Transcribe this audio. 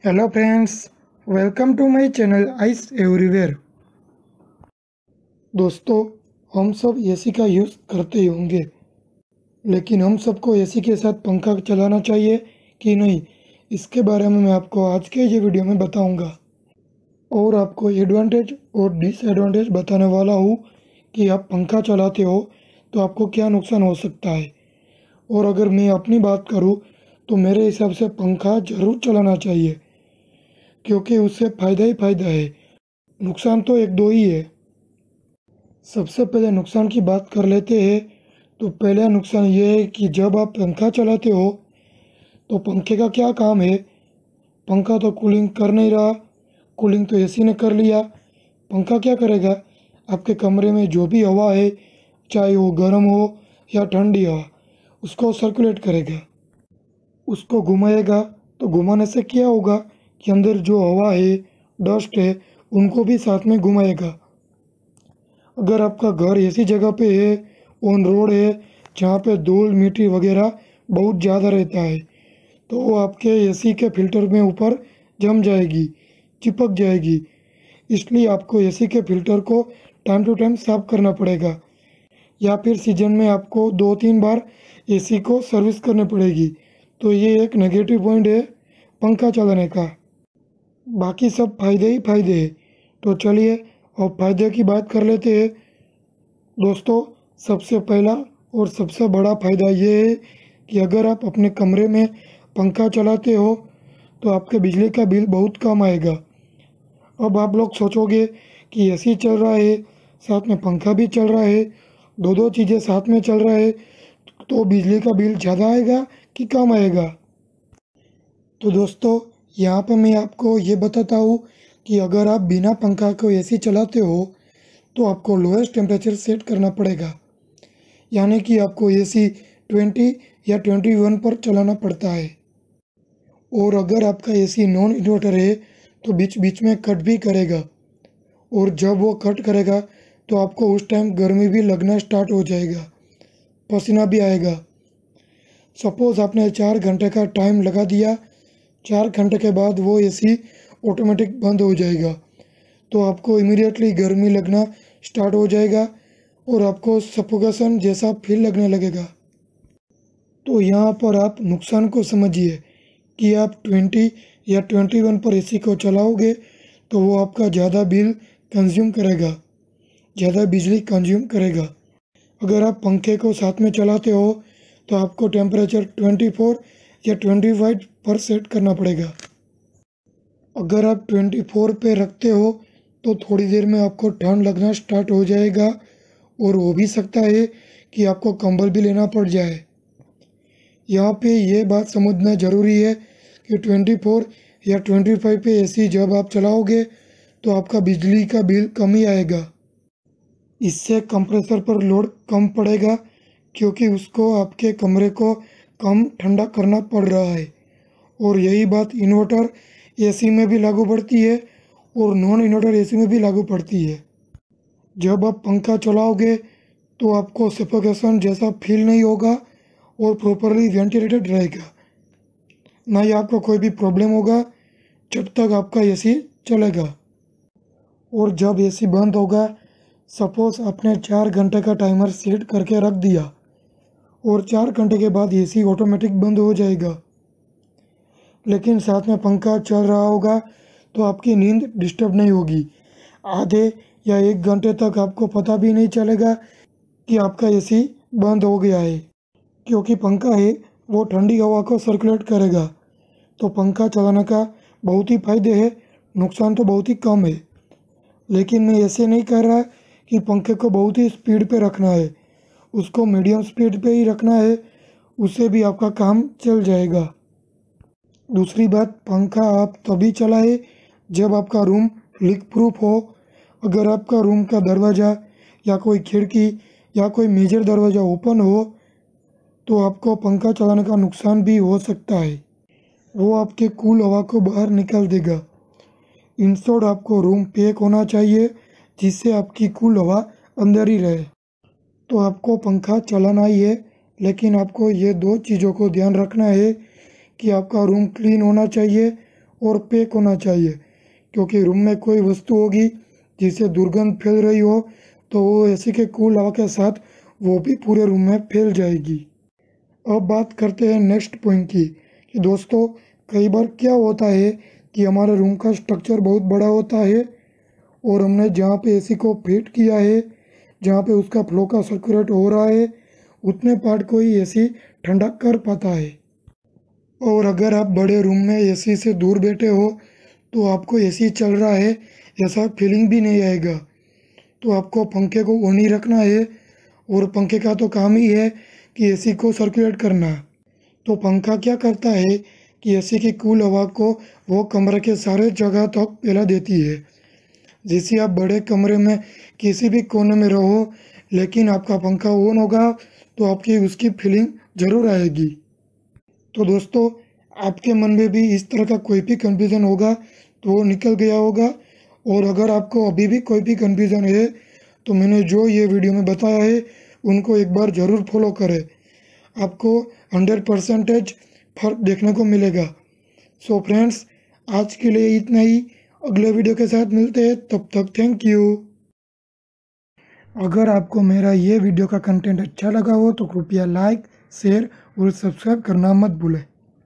Hello friends, welcome to my channel ice everywhere. दोस्तों, हम सब एसी का यूज़ करते ही होंगे, लेकिन हम सबको एसी के साथ पंखा चलाना चाहिए कि नहीं, इसके बारे में मैं आपको आज के ये वीडियो में बताऊंगा और आपको एडवांटेज और डिसएडवांटेज बताने वाला हूँ कि आप पंखा चलाते हो तो आपको क्या नुकसान हो सकता है। और अगर मैं अपनी बात करूँ तो मेरे हिसाब से पंखा ज़रूर चलाना चाहिए, क्योंकि उससे फ़ायदा ही फ़ायदा है। नुकसान तो एक दो ही है। सबसे पहले नुकसान की बात कर लेते हैं। तो पहला नुकसान ये है कि जब आप पंखा चलाते हो तो पंखे का क्या काम है। पंखा तो कूलिंग कर नहीं रहा, कूलिंग तो एसी ने कर लिया। पंखा क्या करेगा, आपके कमरे में जो भी हवा है, चाहे वो गर्म हो या ठंडी हवा, उसको सर्कुलेट करेगा, उसको घुमाएगा। तो घुमाने से क्या होगा कि अंदर जो हवा है, डस्ट है, उनको भी साथ में घुमाएगा। अगर आपका घर ऐसी जगह पे है, ऑन रोड है, जहाँ पे धूल मिट्टी वगैरह बहुत ज़्यादा रहता है, तो वो आपके एसी के फिल्टर में ऊपर जम जाएगी, चिपक जाएगी। इसलिए आपको एसी के फिल्टर को टाइम टू टाइम साफ करना पड़ेगा, या फिर सीजन में आपको 2-3 बार एसी को सर्विस करनी पड़ेगी। तो ये एक नेगेटिव पॉइंट है पंखा चलाने का। बाकी सब फायदे ही फायदे हैं। तो चलिए अब फायदे की बात कर लेते हैं। दोस्तों, सबसे पहला और सबसे बड़ा फ़ायदा ये है कि अगर आप अपने कमरे में पंखा चलाते हो तो आपके बिजली का बिल बहुत कम आएगा। अब आप लोग सोचोगे कि एसी चल रहा है, साथ में पंखा भी चल रहा है, दो दो चीज़ें साथ में चल रहा है, तो बिजली का बिल ज़्यादा आएगा कि कम आएगा। तो दोस्तों, यहाँ पर मैं आपको ये बताता हूँ कि अगर आप बिना पंखा को एसी चलाते हो तो आपको लोएस्ट टेम्परेचर सेट करना पड़ेगा, यानी कि आपको एसी 20 या 21 पर चलाना पड़ता है। और अगर आपका एसी नॉन इन्वर्टर है तो बीच बीच में कट भी करेगा, और जब वो कट करेगा तो आपको उस टाइम गर्मी भी लगना स्टार्ट हो जाएगा, पसीना भी आएगा। सपोज़ आपने 4 घंटे का टाइम लगा दिया, 4 घंटे के बाद वो एसी ऑटोमेटिक बंद हो जाएगा, तो आपको इमीडिएटली गर्मी लगना स्टार्ट हो जाएगा और आपको सफोकेशन जैसा फील लगने लगेगा। तो यहाँ पर आप नुकसान को समझिए कि आप 20 या 21 पर एसी को चलाओगे तो वो आपका ज़्यादा बिल कंज्यूम करेगा, ज़्यादा बिजली कंज्यूम करेगा। अगर आप पंखे को साथ में चलाते हो तो आपको टेम्परेचर 24 या 25 पर सेट करना पड़ेगा। अगर आप 24 पे रखते हो तो थोड़ी देर में आपको ठंड लगना स्टार्ट हो जाएगा, और हो भी सकता है कि आपको कंबल भी लेना पड़ जाए। यहाँ पे ये बात समझना ज़रूरी है कि 24 या 25 पे एसी जब आप चलाओगे तो आपका बिजली का बिल कम ही आएगा। इससे कंप्रेसर पर लोड कम पड़ेगा, क्योंकि उसको आपके कमरे को कम ठंडा करना पड़ रहा है। और यही बात इन्वर्टर एसी में भी लागू पड़ती है और नॉन इन्वर्टर एसी में भी लागू पड़ती है। जब आप पंखा चलाओगे तो आपको सफोकेशन जैसा फील नहीं होगा और प्रॉपरली वेंटिलेटेड रहेगा, ना ही आपको कोई भी प्रॉब्लम होगा जब तक आपका एसी चलेगा। और जब एसी बंद होगा, सपोज़ आपने 4 घंटे का टाइमर सेट करके रख दिया और 4 घंटे के बाद एसी ऑटोमेटिक बंद हो जाएगा, लेकिन साथ में पंखा चल रहा होगा तो आपकी नींद डिस्टर्ब नहीं होगी। आधे या 1 घंटे तक आपको पता भी नहीं चलेगा कि आपका एसी बंद हो गया है, क्योंकि पंखा है वो ठंडी हवा को सर्कुलेट करेगा। तो पंखा चलाने का बहुत ही फ़ायदे हैं, नुकसान तो बहुत ही कम है। लेकिन मैं ऐसे नहीं कह रहा कि पंखे को बहुत ही स्पीड पे रखना है, उसको मीडियम स्पीड पे ही रखना है, उससे भी आपका काम चल जाएगा। दूसरी बात, पंखा आप तभी चलाए जब आपका रूम लीक प्रूफ हो। अगर आपका रूम का दरवाज़ा या कोई खिड़की या कोई मेजर दरवाज़ा ओपन हो तो आपको पंखा चलाने का नुकसान भी हो सकता है। वो आपके कूल हवा को बाहर निकाल देगा। इंस्टेड आपको रूम पैक होना चाहिए, जिससे आपकी कूल हवा अंदर ही रहे। तो आपको पंखा चलाना ही है, लेकिन आपको ये दो चीज़ों को ध्यान रखना है कि आपका रूम क्लीन होना चाहिए और पैक होना चाहिए, क्योंकि रूम में कोई वस्तु होगी जिससे दुर्गंध फैल रही हो तो वो एसी के कूल हवा के साथ वो भी पूरे रूम में फैल जाएगी। अब बात करते हैं नेक्स्ट पॉइंट की कि दोस्तों कई बार क्या होता है कि हमारे रूम का स्ट्रक्चर बहुत बड़ा होता है और हमने जहाँ पे एसी को फिट किया है, जहाँ पे उसका फ्लो का सर्कुलेट हो रहा है, उतने पार्ट को ही एसी ठंडा कर पाता है। और अगर आप बड़े रूम में एसी से दूर बैठे हो तो आपको एसी चल रहा है ऐसा फीलिंग भी नहीं आएगा। तो आपको पंखे को ऑन ही रखना है और पंखे का तो काम ही है कि एसी को सर्कुलेट करना। तो पंखा क्या करता है कि एसी की कूल हवा को वो कमरे के सारे जगह तक फैला देती है, जिससे आप बड़े कमरे में किसी भी कोने में रहो लेकिन आपका पंखा ऑन होगा तो आपकी उसकी फीलिंग ज़रूर आएगी। तो दोस्तों आपके मन में भी इस तरह का कोई भी कन्फ्यूज़न होगा तो वो निकल गया होगा। और अगर आपको अभी भी कोई भी कन्फ्यूज़न है तो मैंने जो ये वीडियो में बताया है उनको एक बार ज़रूर फॉलो करें, आपको 100% फ़र्क देखने को मिलेगा। सो फ्रेंड्स आज के लिए इतना ही, अगले वीडियो के साथ मिलते हैं, तब तक थैंक यू। अगर आपको मेरा ये वीडियो का कंटेंट अच्छा लगा हो तो कृपया लाइक, शेयर और सब्सक्राइब करना मत भूलें।